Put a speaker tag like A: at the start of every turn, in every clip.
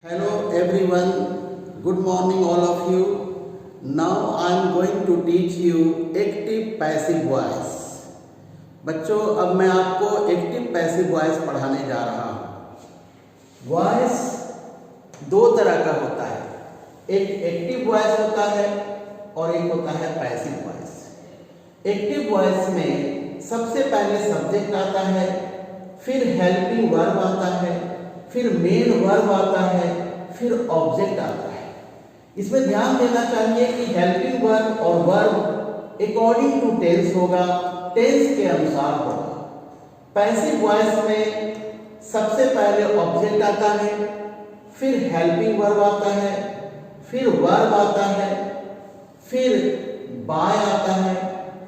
A: Hello everyone, good morning all of you. Now I am going to teach you active passive voice. बच्चों अब मैं आपको active passive voice पढ़ाने जा रहा हूँ। वॉइस दो तरह का होता है, एक एक्टिव वॉइस होता है और एक होता है पैसिव वॉइस। एक्टिव वॉइस में सबसे पहले सब्जेक्ट आता है, फिर हेल्पिंग वर्ब आता है, फिर मेन वर्ब आता है, फिर ऑब्जेक्ट आता है। इसमें ध्यान देना चाहिए कि हेल्पिंग वर्ब और वर्ब अकॉर्डिंग टू टेंस होगा, टेंस के अनुसार होगा। पैसिव वॉइस में सबसे पहले ऑब्जेक्ट आता है, फिर हेल्पिंग वर्ब आता है, फिर वर्ब आता है, फिर बाय आता है,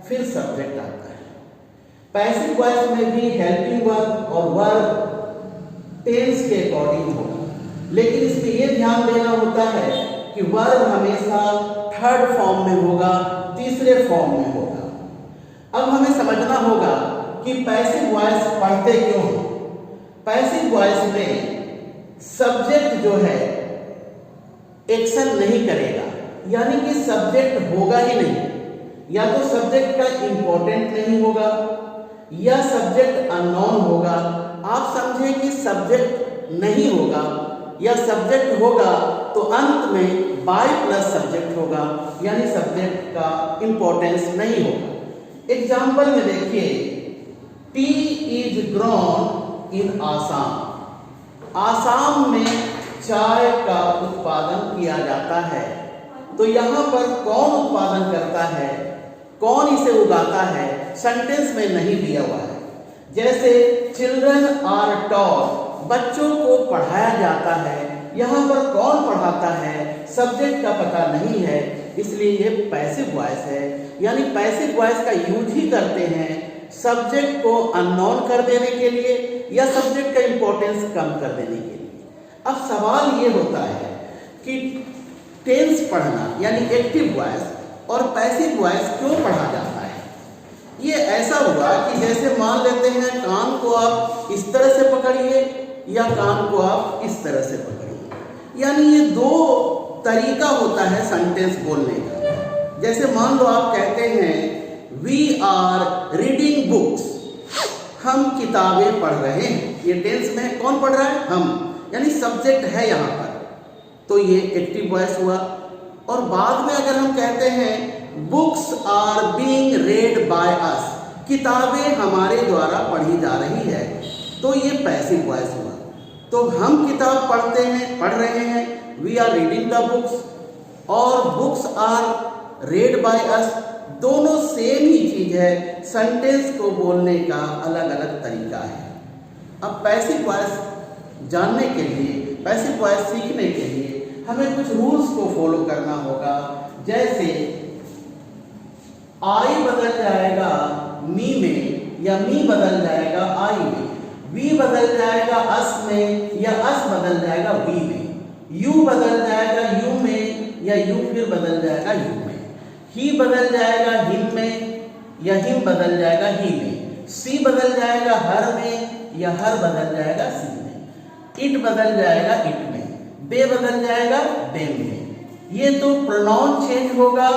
A: फिर सब्जेक्ट आता है। पैसिव वॉइस में भी हेल्पिंग वर्ब और वर्ब टेंस के अकॉर्डिंग होगा, लेकिन इसमें यह ध्यान देना होता है कि वर्ब हमेशा थर्ड फॉर्म में होगा, तीसरे फॉर्म में होगा। अब हमें समझना होगा कि पैसिव वॉइस पढ़ते क्यों हैं। पैसिव वॉइस में सब्जेक्ट जो है एक्शन नहीं करेगा, यानी कि सब्जेक्ट होगा ही नहीं। या तो सब्जेक्ट का इंपॉर्टेंट नहीं होगा या सब्जेक्ट अननोन होगा। आप समझें कि सब्जेक्ट नहीं होगा या सब्जेक्ट होगा तो अंत में बाय प्लस सब्जेक्ट होगा, यानी सब्जेक्ट का इंपॉर्टेंस नहीं होगा। एग्जाम्पल में देखिए, T is grown in Assam. Assam में चाय का उत्पादन किया जाता है। तो यहाँ पर कौन उत्पादन करता है, कौन इसे उगाता है, सेंटेंस में नहीं दिया हुआ है। जैसे चिल्ड्रन आर टॉट, बच्चों को पढ़ाया जाता है, यहाँ पर कौन पढ़ाता है, सब्जेक्ट का पता नहीं है, इसलिए ये पैसिव वॉइस है। यानी पैसिव वॉइस का यूज ही करते हैं सब्जेक्ट को अननोन कर देने के लिए या सब्जेक्ट का इंपॉर्टेंस कम कर देने के लिए। अब सवाल ये होता है कि टेंस पढ़ना यानी एक्टिव वॉइस और पैसिव वॉइस क्यों पढ़ा जाता है। ये ऐसा हुआ कि जैसे मान लेते हैं कान को आप इस तरह से पकड़िए या कान को आप इस तरह से पकड़िए, यानी ये दो तरीका होता है सेंटेंस बोलने का। जैसे मान लो आप कहते हैं वी आर रीडिंग बुक्स, हम किताबें पढ़ रहे हैं। ये टेंस में कौन पढ़ रहा है, हम, यानी सब्जेक्ट है यहाँ पर, तो ये एक्टिव वॉइस हुआ। और बाद में अगर हम कहते हैं books are being read by us, किताबें हमारे द्वारा पढ़ी जा रही है, तो ये पैसिव वॉइस हुआ। तो हम किताब पढ़ते हैं, पढ़ रहे हैं, we are reading the books, और books are read by us, दोनों सेम ही चीज है। सेंटेंस को बोलने का अलग अलग तरीका है। अब पैसिव वॉइस जानने के लिए, पैसिव वॉइस सीखने के लिए हमें कुछ रूल्स को फॉलो करना होगा। जैसे आई बदल जाएगा मी में या मी बदल जाएगा आई में, वी बदल जाएगा अस में या अस बदल जाएगा वी में, यू बदल जाएगा यू में या यू फिर बदल जाएगा यू में, ही बदल जाएगा हिम में या हिम बदल जाएगा ही में, सी बदल जाएगा हर में या हर बदल जाएगा सी में, इट बदल जाएगा इट में, दे बदल जाएगा देम में। ये तो प्रोनाउन चेंज होगा।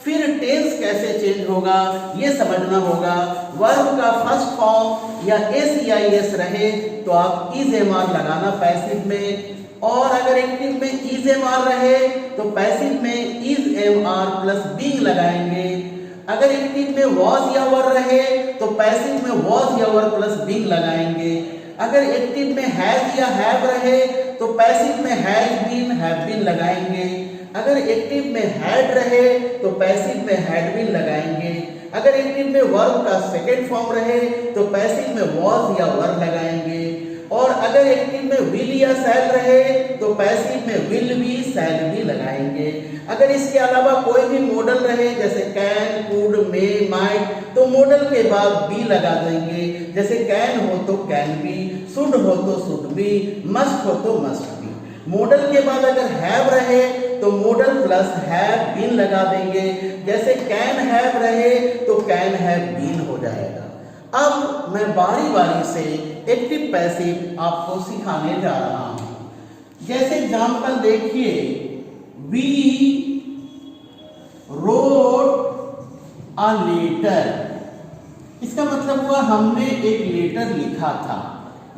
A: फिर टेंस कैसे चेंज होगा ये समझना होगा। वर्ब का फर्स्ट फॉर्म या एस या एस रहे तो आप इज एम आर लगाना पैसिव में, और अगर एक्टिव में इज एम आर रहे तो पैसिव में is am are plus being लगाएंगे। अगर एक्टिव में वॉज या वर रहे तो पैसिव में वॉज या वर प्लस बीइंग लगाएंगे। अगर एक्टिव में हैज या हैव रहे तो पैसिव में हैज बीन हैव बीन लगाएंगे। अगर एक्टिव में हैड रहे तो पैसिव में हैड बीन लगाएंगे। अगर एक्टिव में वर्ब का सेकंड फॉर्म रहे तो पैसिव में वॉज या वर लगाएंगे। और अगर एक्टिव में विल या शैल रहे तो पैसिव में विल भी शैल भी लगाएंगे। अगर इसके अलावा कोई भी मॉडल रहे जैसे कैन, कुड, मे, माइट, तो मॉडल के बाद बी लगा देंगे। जैसे कैन हो तो कैन बी, शुड हो तो शुड बी, मस्ट हो तो मस्ट बी। मॉडल के बाद अगर हैव रहे तो मॉडल प्लस हैव बीन लगा देंगे। जैसे कैन हैव रहे तो कैन हैव बीन हो जाएगा। अब मैं बारी बारी से एक्टिव पैसिव आपको सिखाने जा रहा हूं। जैसे एग्जाम्पल देखिए, वी रोट अ लेटर, इसका मतलब हुआ हमने एक लेटर लिखा था।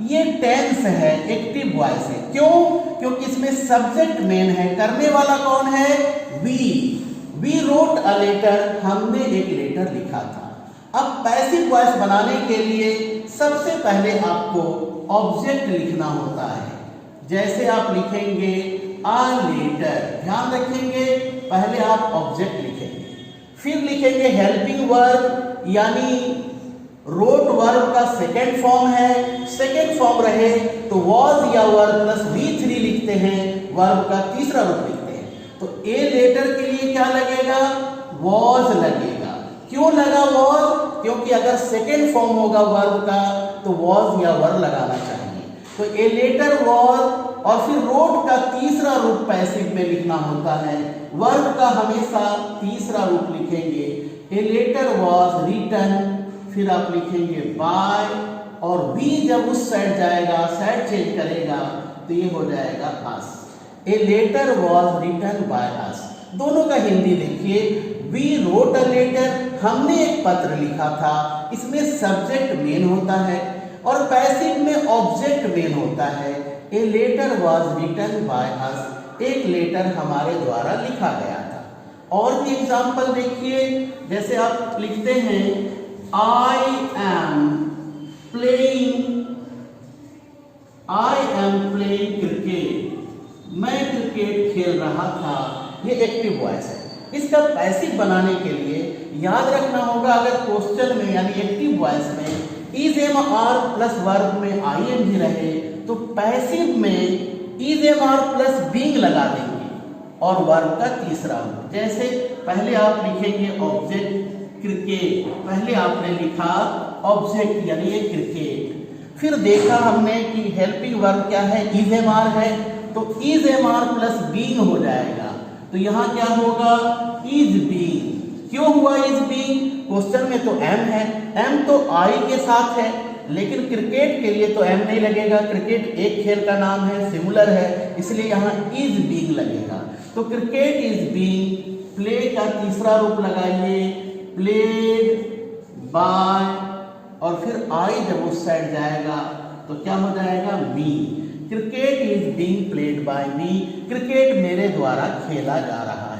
A: ये टेंस है, एक्टिव वॉइस है। क्यों? क्योंकि इसमें सब्जेक्ट मेन है, करने वाला कौन है? वी रोट अ लेटर, हमने एक लेटर लिखा था। अब पैसिव वॉइस बनाने के लिए सबसे पहले आपको ऑब्जेक्ट लिखना होता है। जैसे आप लिखेंगे अ लेटर, ध्यान रखेंगे पहले आप ऑब्जेक्ट लिखेंगे, फिर लिखेंगे हेल्पिंग वर्ब, यानी रोट वर्ब का सेकेंड फॉर्म है। सेकेंड फॉर्म रहे तो वॉज या वर प्लस V3 लिखते हैं, वर्ब का तीसरा रूप लिखते हैं। तो ए लेटर के लिए क्या लगेगा? वॉज लगेगा। क्यों लगा वॉज? क्योंकि अगर सेकेंड फॉर्म होगा वर्ब का तो वॉज या वर लगाना चाहिए। तो ए लेटर वॉज, और फिर रोट का तीसरा रूप पैसिव में लिखना होता है, वर्ब का हमेशा तीसरा रूप लिखेंगे। ए लेटर वॉज रिटन, फिर आप लिखेंगे बाय, और बी जब उस साइड जाएगा, साइड चेंज करेगा तो ये हो जाएगा us. A letter was written by us. दोनों का हिंदी देखिए, वी रोट अ लेटर, हमने एक पत्र लिखा था। इसमें सब्जेक्ट मेन होता है और पैसिव में ऑब्जेक्ट मेन होता है। A letter was written by us, एक लेटर हमारे द्वारा लिखा गया था। और भी एग्जाम्पल देखिए, जैसे आप लिखते हैं I am playing cricket, मैं क्रिकेट खेल रहा था। ये एक्टिव वॉइस है। इसका पैसिव बनाने के लिए याद रखना होगा, अगर क्वेश्चन में यानी एक्टिव वॉइस में is am are plus verb में ing रहे तो पैसिव में is am are plus being लगा देंगे और वर्ब का तीसरा रूप। जैसे पहले आप लिखेंगे ऑब्जेक्ट क्रिकेट, पहले आपने लिखा ऑब्जेक्ट यानी ये क्रिकेट, फिर देखा हमने कि हेल्पिंग वर्ब क्या है? इज एम आर है, तो is am are plus being हो जाएगा। तो यहाँ क्या होगा? Is being. क्यों हुआ इज बीइंग? क्वेश्चन में तो एम है, एम तो आई के साथ है, लेकिन क्रिकेट के लिए तो एम नहीं लगेगा। क्रिकेट एक खेल का नाम है, सिमुलर है, इसलिए यहाँ इज बीइंग लगेगा। तो क्रिकेट इज बीइंग, प्ले का तीसरा रूप लगाइए, प्लेड बाय, और फिर आई जब उस साइड जाएगा तो क्या हो जाएगा? Me. Cricket is being played by me, cricket मेरे द्वारा खेला जा रहा